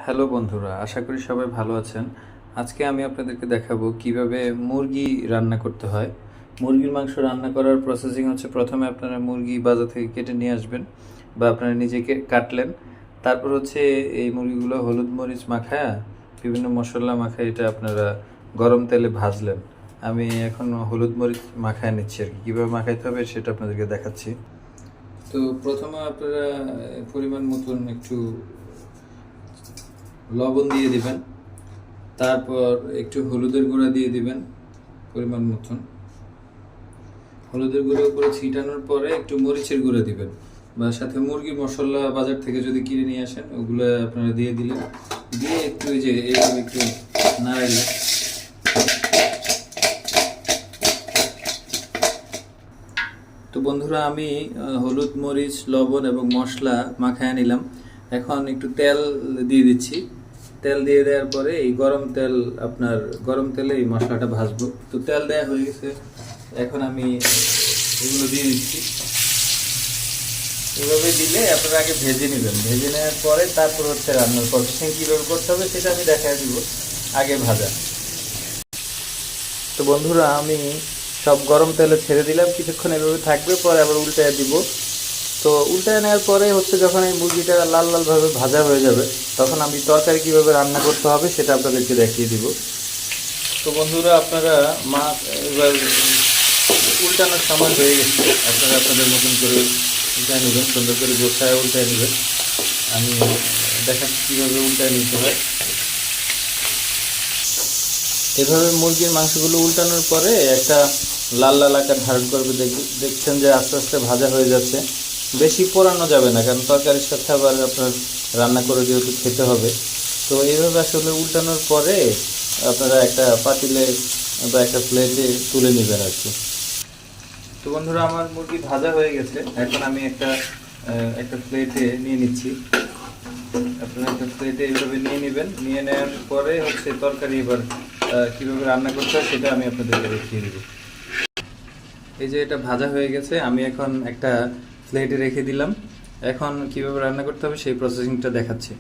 Hello বন্ধুরা, আশা করি সবাই ভালো আছেন। আজকে আমি আপনাদেরকে দেখাবো কিভাবে মুরগি রান্না করতে হয়। মুরগির মাংস রান্না করার প্রসেসিং হচ্ছে, প্রথমে আপনারা মুরগি বাজার থেকে কেটে নিয়ে আসবেন বা আপনারা নিজেকে কাটলেন। তারপর হচ্ছে এই মুরগিগুলো হলুদ মরিচ মাখায়া, বিভিন্ন মশলা মাখায় এটা আপনারা গরম তেলে ভাজলেন। আমি এখন হলুদ মরিচ মাখায় নিচ্ছি আর কি, কীভাবে মাখাইতে হবে সেটা আপনাদেরকে দেখাচ্ছি। তো প্রথমে আপনারা পরিমাণ মতন একটু লবণ দিয়ে দিবেন, তারপর একটু হলুদের গুঁড়া দিয়ে দিবেন পরিমাণ মতন। হলুদের গুঁড়ো উপরে ছিটানোর পরে একটু মরিচের গুঁড়া দিবেন, বা সাথে মুরগির মশলা বাজার থেকে যদি কিনে নিয়ে আসেন ওগুলো আপনারা দিয়ে দিলেন। দিয়ে একটু এই যে এইভাবে একটু নাড়াইলেন। তো বন্ধুরা, আমি হলুদ মরিচ লবণ এবং মশলা মাখায় নিলাম। এখন একটু তেল দিয়ে দিচ্ছি। তেল দিয়ে দেওয়ার পরে এই গরম তেলে এই মশলাটা ভাজবো। তো তেল দেওয়া হয়ে গেছে, এখন আমি এগুলো দিয়ে দিচ্ছি। এভাবে দিলে আপনারা আগে ভেজে নেবেন, ভেজে নেওয়ার পরে তারপর হচ্ছে রান্নার প্রসেসিং কীভাবে করতে হবে সেটা আমি দেখাই দিব। আগে ভাজা। তো বন্ধুরা, আমি সব গরম তেলে ছেড়ে দিলাম, কিছুক্ষণ এভাবে থাকবে, পরে আবার উল্টায় দিব। তো উল্টায় নেওয়ার পরে হচ্ছে যখন এই মুরগিটা লাল লালভাবে ভাজা হয়ে যাবে, তখন আমি তরকারি কীভাবে রান্না করতে হবে সেটা আপনাদেরকে দেখিয়ে দিব। তো বন্ধুরা, আপনারা এবার উল্টানোর সময় হয়ে গেছে, আপনারা আপনাদের মতন করে উল্টায় নেবেন, সুন্দর করে গোছায় উল্টায় নেবেন। আমি দেখাচ্ছি কীভাবে উল্টায় নিতে হয়। এভাবে মুরগির মাংসগুলো উল্টানোর পরে একটা লাল লাল আকার ধারণ করবে। দেখছেন যে আস্তে আস্তে ভাজা হয়ে যাচ্ছে। বেশি পোড়ানো যাবে না, কারণ তরকারির সাথে আবার আপনার রান্না করে যেহেতু খেতে হবে। তো এইভাবে আসলে উল্টানোর পরে আপনারা একটা পাতিলে বা একটা প্লেটে তুলে নেবেন আর কি। তো বন্ধুরা, আমার মুরগি ভাজা হয়ে গেছে, এখন আমি একটা প্লেটে নিয়ে নিচ্ছি। আপনারা একটা প্লেটে এইভাবে নিয়ে নেবেন। নিয়ে নেওয়ার পরে হচ্ছে তরকারি এবার কীভাবে রান্না করতে হয় সেটা আমি আপনাদেরকে দেখিয়ে দেবো। এই যে এটা ভাজা হয়ে গেছে, আমি এখন একটা প্লেটে রেখে দিলাম। এখন কিভাবে রান্না করতে হবে সেই প্রসেসিংটা দেখাচ্ছি।